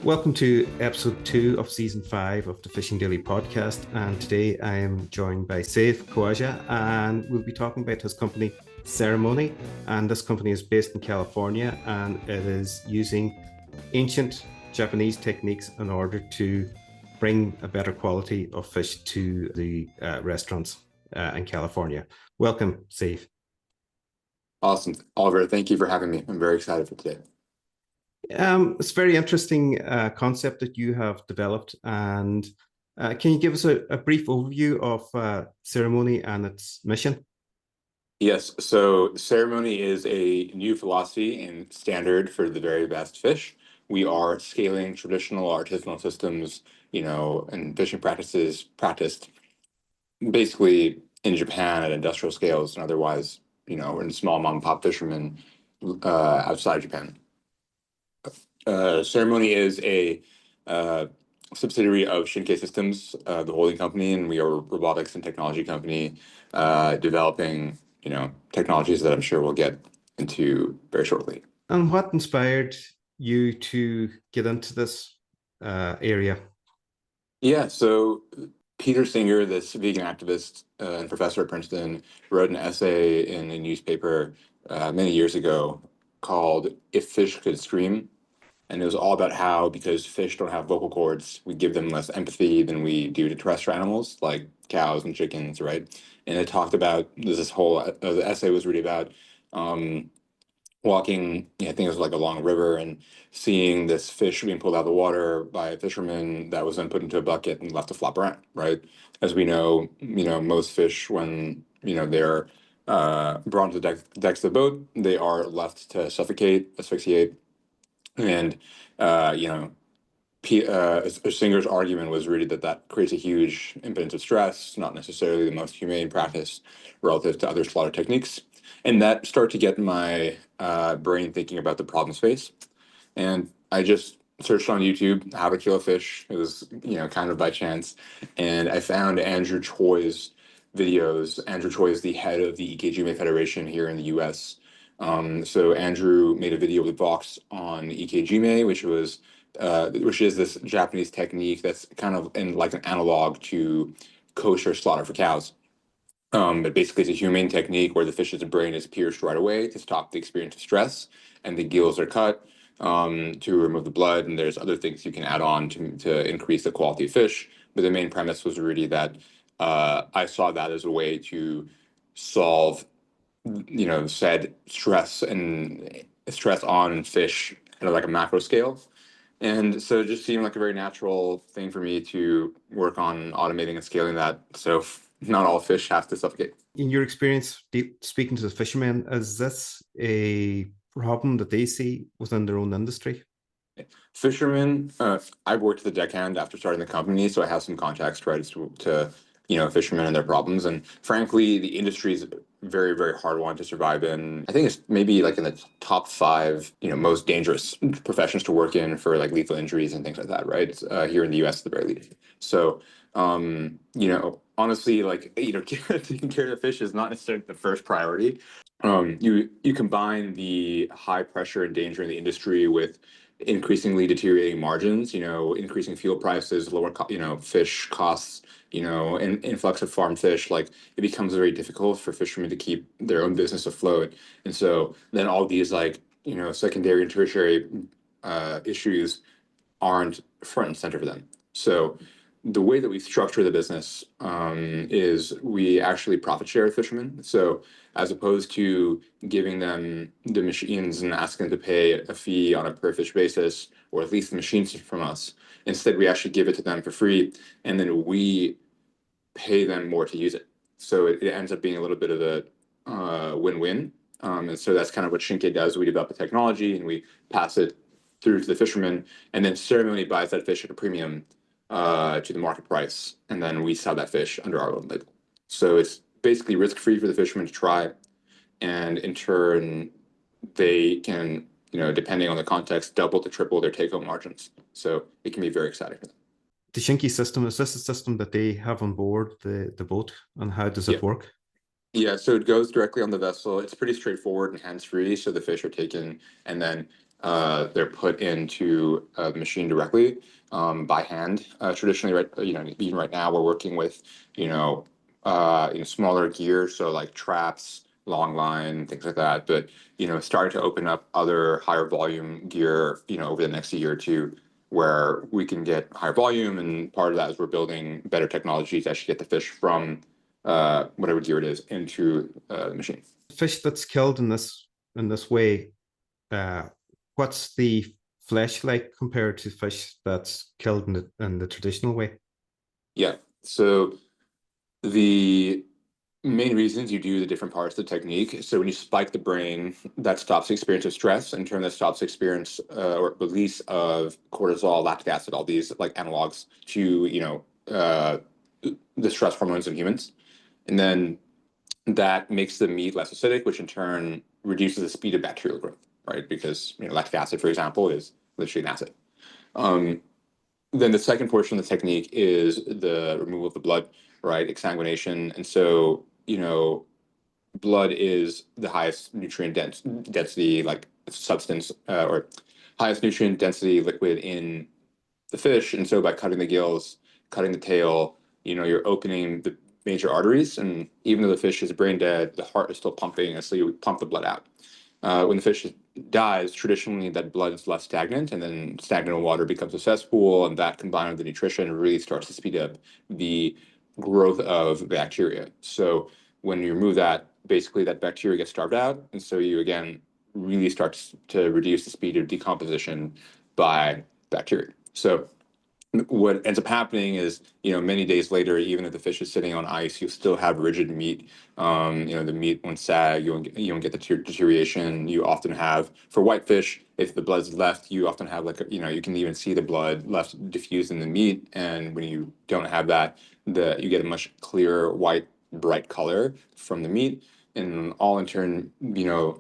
Welcome to episode 2 of season 5 of the Fishing Daily podcast. And today I am joined by Saif Khawaja, and we'll be talking about his company Seremoni. And this company is based in California, and it is using ancient Japanese techniques in order to bring a better quality of fish to the restaurants in California. Welcome, Saif. Awesome. Oliver, thank you for having me. I'm very excited for today. It's a very interesting concept that you have developed. And can you give us a brief overview of Seremoni and its mission? Yes. So Ceremony is a new philosophy and standard for the very best fish. We are scaling traditional artisanal systems, and fishing practices practiced basically in Japan at industrial scales and otherwise, in small mom and pop fishermen outside Japan. Ceremony is a subsidiary of Shinkei Systems, the holding company, and we are a robotics and technology company developing, technologies that I'm sure we'll get into very shortly. And what inspired you to get into this area? Yeah, so Peter Singer, this vegan activist and professor at Princeton, wrote an essay in a newspaper many years ago called "If Fish Could Scream." And it was all about how, because fish don't have vocal cords, we give them less empathy than we do to terrestrial animals like cows and chickens, right? And it talked about this whole the essay was really about walking, I think it was like along a river and seeing this fish being pulled out of the water by a fisherman that was then put into a bucket and left to flop around, right? As we know, most fish when they're brought to the decks of the boat, they are left to suffocate, asphyxiate. And Singer's argument was really that creates a huge impotence of stress, not necessarily the most humane practice relative to other slaughter techniques. And that started to get my brain thinking about the problem space. And I just searched on YouTube how to kill a fish. It was, kind of by chance. And I found Andrew Choi's videos. Andrew Choi is the head of the Ikejime Federation here in the US. So Andrew made a video with Vox on Ikejime, which is this Japanese technique that's kind of in like an analog to kosher slaughter for cows. But basically, it's a humane technique where the fish's brain is pierced right away to stop the experience of stress, and the gills are cut to remove the blood. And there's other things you can add on to increase the quality of fish. But the main premise was really that I saw that as a way to solve said stress on fish at like a macro scale. And so it just seemed like a very natural thing for me to work on automating and scaling that. So not all fish have to suffocate. In your experience speaking to the fishermen, is this a problem that they see within their own industry? Fishermen, I've worked as a deckhand after starting the company, so I have some context, right, to fishermen and their problems. And frankly, the industry is very, very hard one to survive in. I think it's maybe like in the top 5, most dangerous professions to work in for like lethal injuries and things like that, right? Here in the US at the very least. So, honestly, like, taking care of the fish is not necessarily the first priority. You combine the high pressure and danger in the industry with increasingly deteriorating margins, increasing fuel prices, lower, fish costs, and influx of farmed fish, like it becomes very difficult for fishermen to keep their own business afloat. And so then all these like, secondary and tertiary issues aren't front and center for them. So the way that we structure the business is we actually profit share with fishermen. So as opposed to giving them the machines and asking them to pay a fee on a per fish basis, or at least the machines from us, instead we actually give it to them for free, and then we pay them more to use it. So it ends up being a little bit of a win-win. And so that's kind of what Shinkei does. We develop the technology and we pass it through to the fisherman, and then Ceremony buys that fish at a premium to the market price, and then we sell that fish under our own label. So it's basically risk-free for the fishermen to try, and in turn, they can, depending on the context, double to triple their take-home margins. So it can be very exciting for them. The Shinkei system, is this a system that they have on board the boat, and how does it work? Yeah, so it goes directly on the vessel. It's pretty straightforward and hands-free. So the fish are taken, and then they're put into the machine directly by hand. Traditionally, right, even right now, we're working with smaller gear, so like traps, long line, things like that. But starting to open up other higher volume gear, over the next year or two, where we can get higher volume, and part of that is we're building better technology to actually get the fish from whatever gear it is into the machine. Fish that's killed in this way, what's the flesh like compared to fish that's killed in the traditional way? Yeah. So the main reasons you do the different parts of the technique. So when you spike the brain, that stops the experience of stress. In turn, that stops the experience or release of cortisol, lactic acid, all these like analogs to the stress hormones in humans. And then that makes the meat less acidic, which in turn reduces the speed of bacterial growth, right? Because lactic acid, for example, is literally an acid. Um, then the second portion of the technique is the removal of the blood, right? Exsanguination. And so, blood is the highest nutrient density, like substance, or highest nutrient density liquid in the fish. And so by cutting the gills, cutting the tail, you're opening the major arteries. And even though the fish is brain dead, the heart is still pumping, and so you pump the blood out. When the fish dies, traditionally that blood is left stagnant, and then stagnant water becomes a cesspool, and that combined with the nutrition really starts to speed up the growth of bacteria. So when you remove that, basically that bacteria gets starved out, and so you again really start to reduce the speed of decomposition by bacteria. So what ends up happening is, many days later, even if the fish is sitting on ice, you still have rigid meat. The meat won't sag, you won't get the deterioration. You often have, for whitefish, if the blood's left, you often have you can even see the blood left diffused in the meat. And when you don't have that, you get a much clearer, white, bright color from the meat. And all in turn,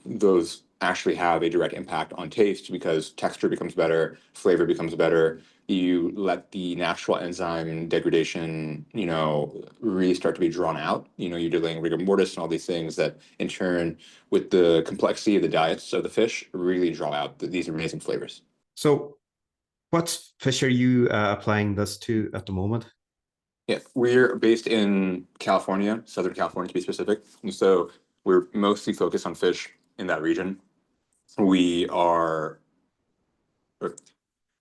those actually have a direct impact on taste because texture becomes better, flavor becomes better. You let the natural enzyme degradation, really start to be drawn out. You're dealing rigor mortis and all these things that, in turn, with the complexity of the diets of the fish, really draw out these amazing flavors. So, what fish are you applying this to at the moment? Yeah, we're based in California, Southern California to be specific. And so we're mostly focused on fish in that region. We are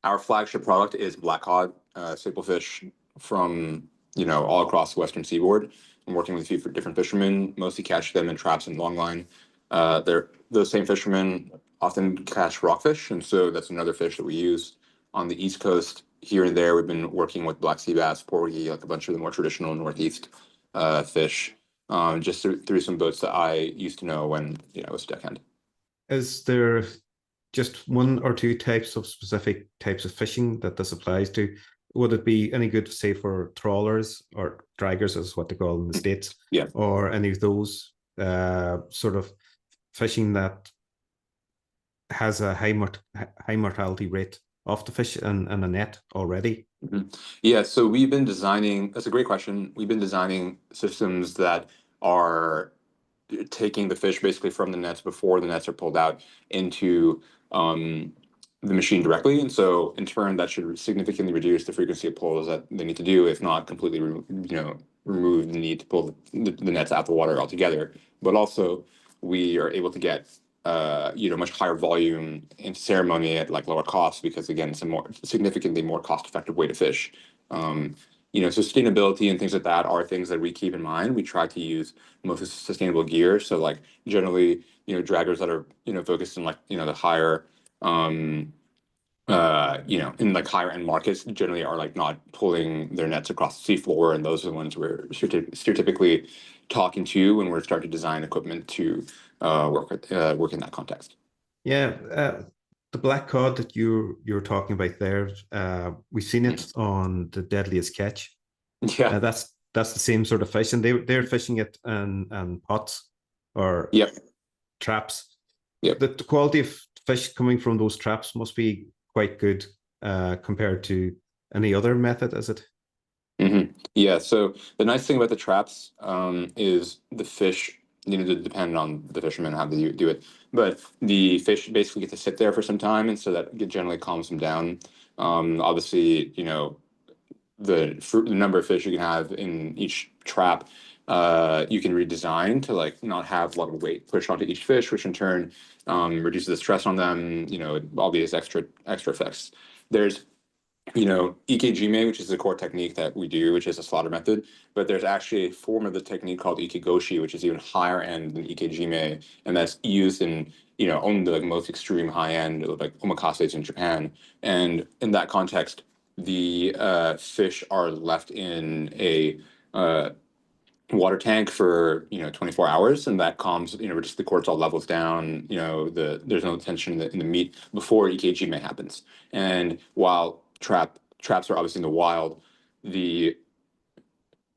Our flagship product is black cod, staple fish from all across the Western Seaboard. I'm working with a few different fishermen, mostly catch them in traps and longline. They're those same fishermen often catch rockfish, and so that's another fish that we use on the East Coast. Here and there, we've been working with black sea bass, porgy, like a bunch of the more traditional Northeast fish, just through some boats that I used to know when I was a deckhand. Is there just one or two types of specific types of fishing that this applies to? Would it be any good, say, for trawlers or draggers, as what they call in the States, Yeah. or any of those sort of fishing that has a high mortality rate of the fish in a net already? Mm-hmm. Yeah, so we've been designing, that's a great question. We've been designing systems that are taking the fish basically from the nets before the nets are pulled out into the machine directly. And so in turn, that should significantly reduce the frequency of pulls that they need to do, if not completely, remove the need to pull the nets out of the water altogether. But also we are able to get much higher volume in ceremony at like lower cost because again, it's a more significantly more cost-effective way to fish. Sustainability and things like that are things that we keep in mind. We try to use most sustainable gear. So like generally, draggers that are, focused in like, the higher, in like higher end markets generally are like not pulling their nets across the seafloor. And those are the ones we're stereotypically talking to when we're starting to design equipment to work in that context. Yeah, the black cod that you're talking about there, we've seen it on the Deadliest Catch. Yeah. That's the same sort of fish, and they're fishing it in pots or Yep. traps. Yep. The quality of fish coming from those traps must be quite good compared to any other method, is it? Mm-hmm. Yeah. So the nice thing about the traps is the fish depend on the fishermen how they do it. But the fish basically get to sit there for some time, and so that generally calms them down. Obviously, the number of fish you can have in each trap, you can redesign to like not have a lot of weight pushed onto each fish, which in turn reduces the stress on them. All these extra effects. There's Ikejime, which is the core technique that we do, which is a slaughter method. But there's actually a form of the technique called Ikegoshi, which is even higher end than Ikejime, and that's used in only the like most extreme high end like omakases in Japan. And in that context, the fish are left in a water tank for 24 hours, and that calms just the cortisol levels down. There's no tension in the meat before EKG happens. And while traps are obviously in the wild, the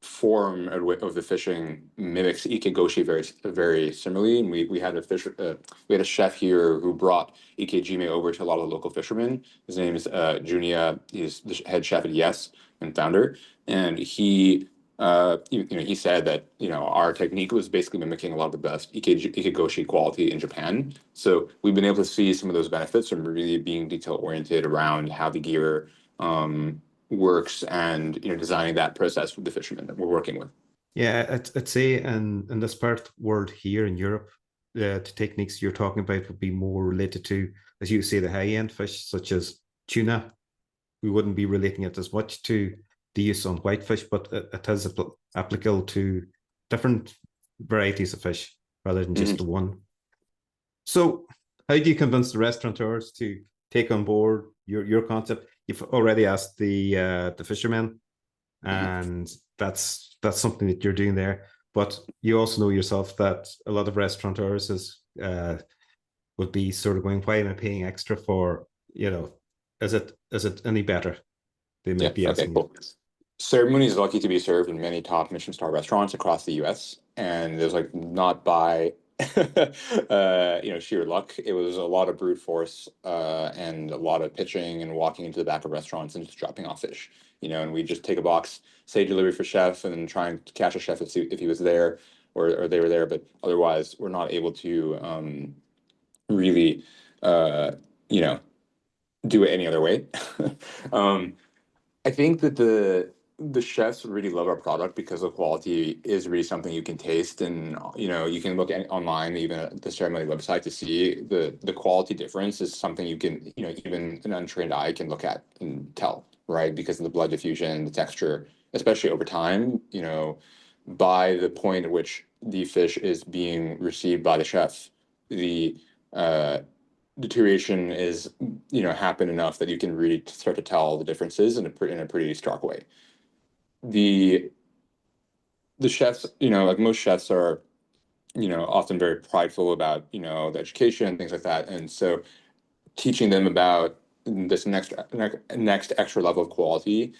form of the fishing mimics Ikegoshi very similarly. And we had a chef here who brought Ikejime over to a lot of the local fishermen. His name is Junia. He's the head chef at Yes and founder. And he said that our technique was basically mimicking a lot of the best Ikegoshi quality in Japan. So we've been able to see some of those benefits from really being detail oriented around how the gear works, and designing that process with the fishermen that we're working with. Yeah, I'd say in this part of the world here in Europe, the techniques you're talking about would be more related to, as you say, the high-end fish such as tuna. We wouldn't be relating it as much to the use on whitefish, but it is applicable to different varieties of fish rather than just the one. So how do you convince the restaurateurs to take on board your concept? You've already asked the fishermen, and that's something that you're doing there. But you also know yourself that a lot of restaurateurs would be sort of going, why am I paying extra for, is it any better? They might be asking. Cool. Seremoni is lucky to be served in many top Michelin star restaurants across the US. And there's like not by sheer luck. It was a lot of brute force and a lot of pitching and walking into the back of restaurants and just dropping off fish. And we just take a box, say delivery for chef, and then try and catch a chef if he was there or they were there. But otherwise, we're not able to really, do it any other way. I think that the chefs really love our product because the quality is really something you can taste, and you can look online, even at the Ceremony website, to see the quality difference is something you can even an untrained eye can look at and tell, right? Because of the blood diffusion, the texture, especially over time, by the point at which the fish is being received by the chef, the deterioration is happen enough that you can really start to tell the differences in a pretty stark way. The chefs, like most chefs are often very prideful about the education and things like that, and so teaching them about this next extra level of quality,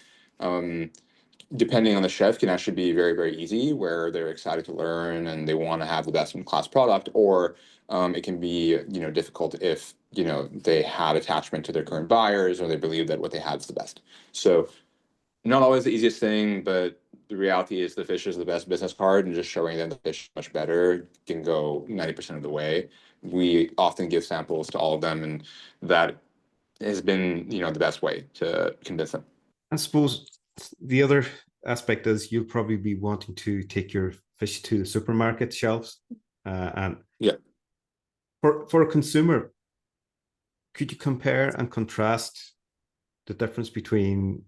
depending on the chef, can actually be very, very easy, where they're excited to learn and they want to have the best in class product, or it can be difficult if they have attachment to their current buyers, or they believe that what they have is the best. So not always the easiest thing, but the reality is the fish is the best business card, and just showing them the fish much better can go 90% of the way. We often give samples to all of them, and that has been the best way to convince them. I suppose the other aspect is you'll probably be wanting to take your fish to the supermarket shelves, and for a consumer, could you compare and contrast the difference between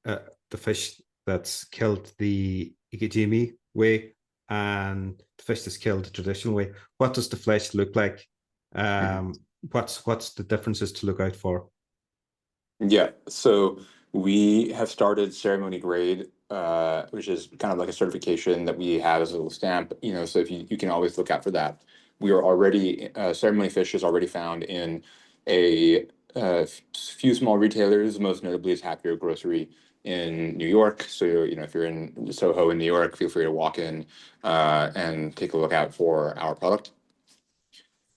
the fish that's killed the Ikejime way and the fish that's killed the traditional way? What does the flesh look like? What's the differences to look out for? Yeah, so we have started Ceremony Grade, which is kind of like a certification that we have as a little stamp. So if you can always look out for that. We are already Ceremony fish is already found in a few small retailers, most notably is Happier Grocery in New York. So if you're in Soho in New York, feel free to walk in and take a look out for our product.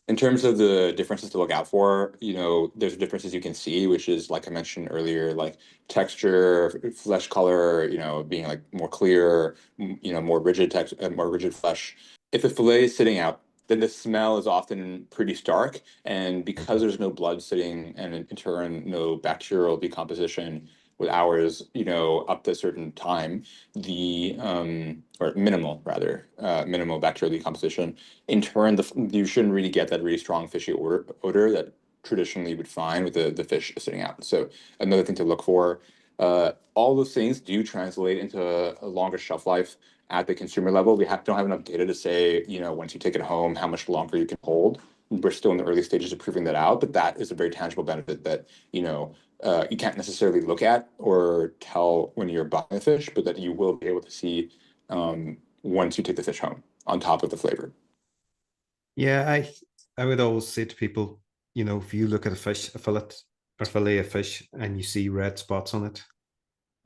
In terms of the differences to look out for, there's differences you can see, which is, like I mentioned earlier, like texture, flesh color, being like more clear, more rigid flesh. if the fillet is sitting out, then the smell is often pretty stark. And because Okay. there's no blood sitting and in turn no bacterial decomposition with hours, up to a certain time, or minimal rather, minimal bacterial decomposition, in turn, you shouldn't really get that really strong fishy odor that traditionally you would find with the fish sitting out. So another thing to look for. All those things do translate into a longer shelf life at the consumer level. Don't have enough data to say, once you take it home, how much longer you can hold. We're still in the early stages of proving that out, but that is a very tangible benefit that, you can't necessarily look at or tell when you're buying the fish, but that you will be able to see once you take the fish home on top of the flavor. Yeah, I would always say to people, if you look at a fillet of fish and you see red spots on it,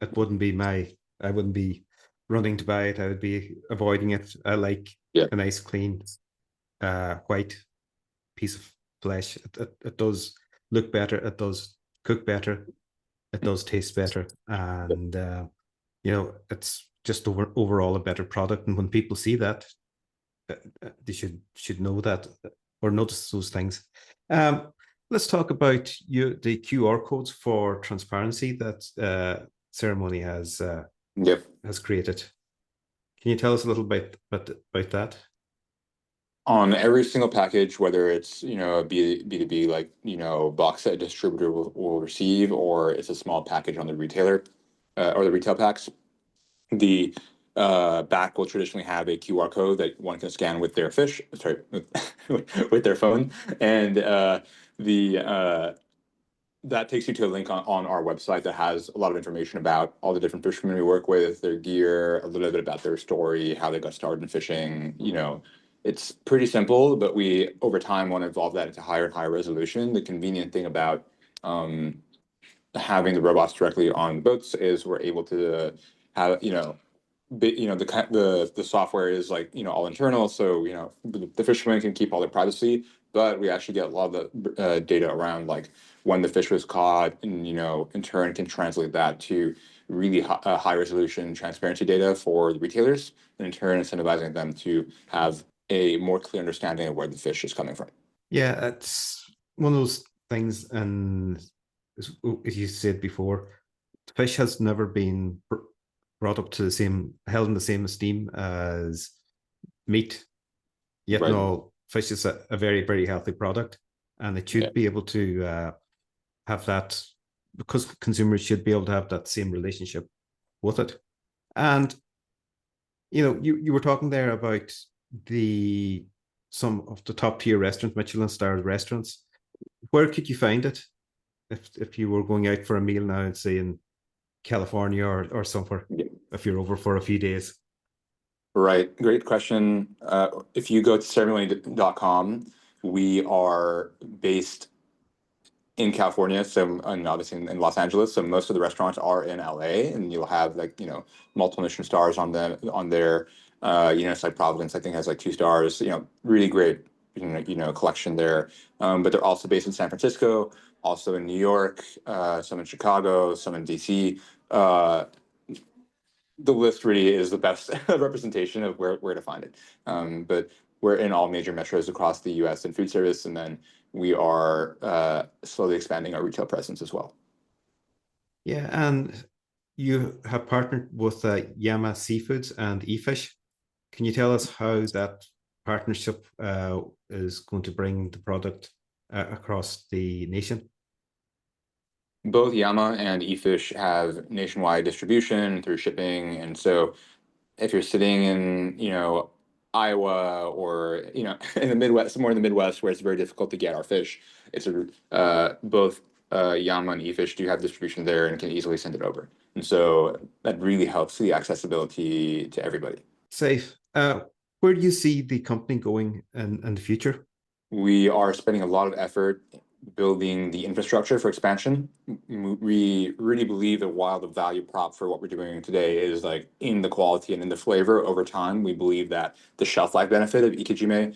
it wouldn't be I wouldn't be running to buy it. I would be avoiding it. I like Yeah. a nice clean white piece of flesh. It does look better. It does cook better. It does taste better, and it's just overall a better product. And when people see that, they should know that or notice those things. Um, let's talk about the QR codes for transparency that Ceremony Yep. has created. Can you tell us a little bit about that? On every single package, whether it's, a B2B, like, box that a distributor will receive, or it's a small package on the retailer, or the retail packs, the back will traditionally have a QR code that one can scan with their with their phone. And the that takes you to a link on our website that has a lot of information about all the different fishermen we work with, their gear, a little bit about their story, how they got started in fishing. It's pretty simple, but we over time want to evolve that into higher and higher resolution. The convenient thing about having the robots directly on boats is we're able to have, the software is like, all internal, so the fishermen can keep all their privacy, but we actually get a lot of the data around like when the fish was caught, and in turn can translate that to really high resolution transparency data for the retailers, and in turn incentivizing them to have a more clear understanding of where the fish is coming from. Yeah, it's one of those things, and as you said before, fish has never been brought up to held in the same esteem as meat. Yet, Right. no, fish is a very, very healthy product, and it Yeah. should be able to have that, because consumers should be able to have that same relationship with it. And you were talking there about the some of the top tier restaurants, Michelin star restaurants. Where could you find it if you were going out for a meal now, say in California or somewhere, Yeah. if you're over for a few days? Right. Great question. If you go to ceremony.com, we are based in California, so and obviously in Los Angeles. So most of the restaurants are in LA, and you'll have like multiple Michelin stars on their it's like Providence, I think, has like 2 stars. Really great collection there. But they're also based in San Francisco, also in New York, some in Chicago, some in DC. The list really is the best representation of where to find it. But we're in all major metros across the U.S. in food service, and then we are slowly expanding our retail presence as well. Yeah, and you have partnered with Yama Seafoods and eFish. Can you tell us how that partnership is going to bring the product across the nation? Both Yama and eFish have nationwide distribution through shipping, and so if you're sitting in, Iowa, or in the Midwest, somewhere in the Midwest where it's very difficult to get our fish, it's both Yama and eFish do have distribution there and can easily send it over, and so that really helps the accessibility to everybody. Safe. Where do you see the company going in the future? We are spending a lot of effort building the infrastructure for expansion. We really believe that while the value prop for what we're doing today is like in the quality and in the flavor, over time, we believe that the shelf life benefit of Ikejime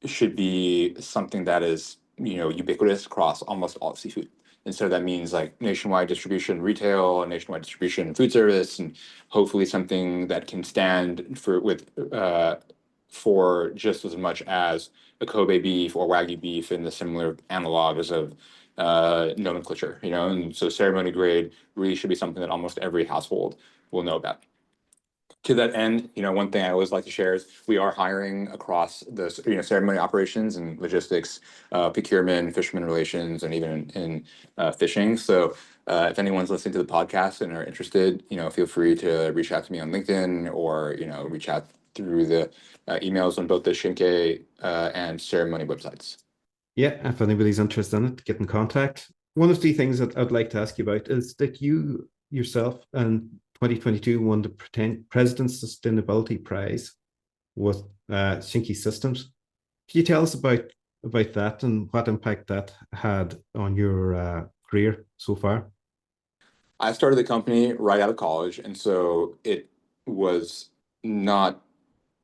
should be something that is, ubiquitous across almost all of seafood. And so that means like nationwide distribution, retail, nationwide distribution, food service, and hopefully something that can stand for with for just as much as a Kobe beef or Wagyu beef and the similar analogs of nomenclature, and so ceremony grade really should be something that almost every household will know about. To that end, one thing I always like to share is we are hiring across the ceremony operations and logistics, procurement, fisherman relations, and even in fishing. So if anyone's listening to the podcast and are interested, feel free to reach out to me on LinkedIn or reach out through the emails on both the Shinkei and Ceremony websites. Yeah, if anybody's interested in it, get in contact. One of the things that I'd like to ask you about is that you yourself in 2022 won the President's Sustainability Prize with Shinkei Systems. Can you tell us about that and what impact that had on your career so far? I started the company right out of college, and so it was not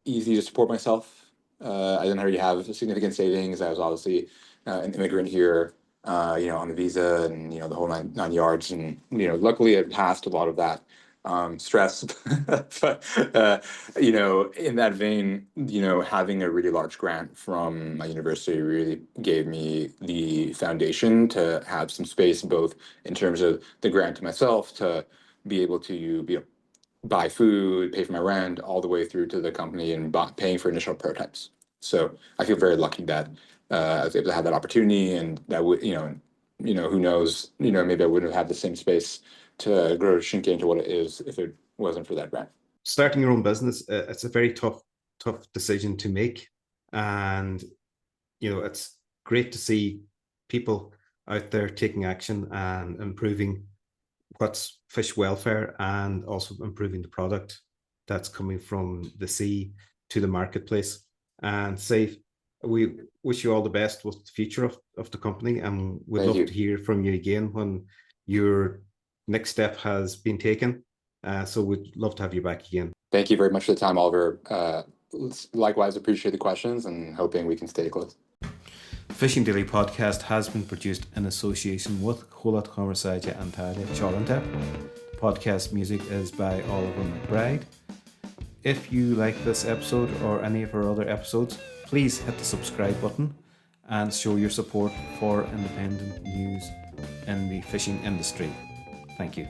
easy to support myself. I didn't already have significant savings. I was obviously an immigrant here, on the visa and the whole nine yards. And luckily, I passed a lot of that stress. But in that vein, having a really large grant from my university really gave me the foundation to have some space, both in terms of the grant to myself to be able to buy food, pay for my rent, all the way through to the company and paying for initial prototypes. So I feel very lucky that I was able to have that opportunity, and that would, who knows, maybe I wouldn't have had the same space to grow Shinkei into what it is if it wasn't for that grant. Starting your own business, it's a very tough decision to make, and it's great to see people out there taking action and improving what's fish welfare and also improving the product that's coming from the sea to the marketplace. And Saif, we wish you all the best with the future of the company, and we'd love to hear from you again when your next step has been taken. So we'd love to have you back again. Thank you very much for the time, Oliver. Likewise, appreciate the questions and hoping we can stay close. Fishing Daily Podcast has been produced in association with Cholat Conversaja and Talia Cholanta. Podcast music is by Oliver McBride. If you like this episode or any of our other episodes, please hit the subscribe button and show your support for independent news in the fishing industry. Thank you.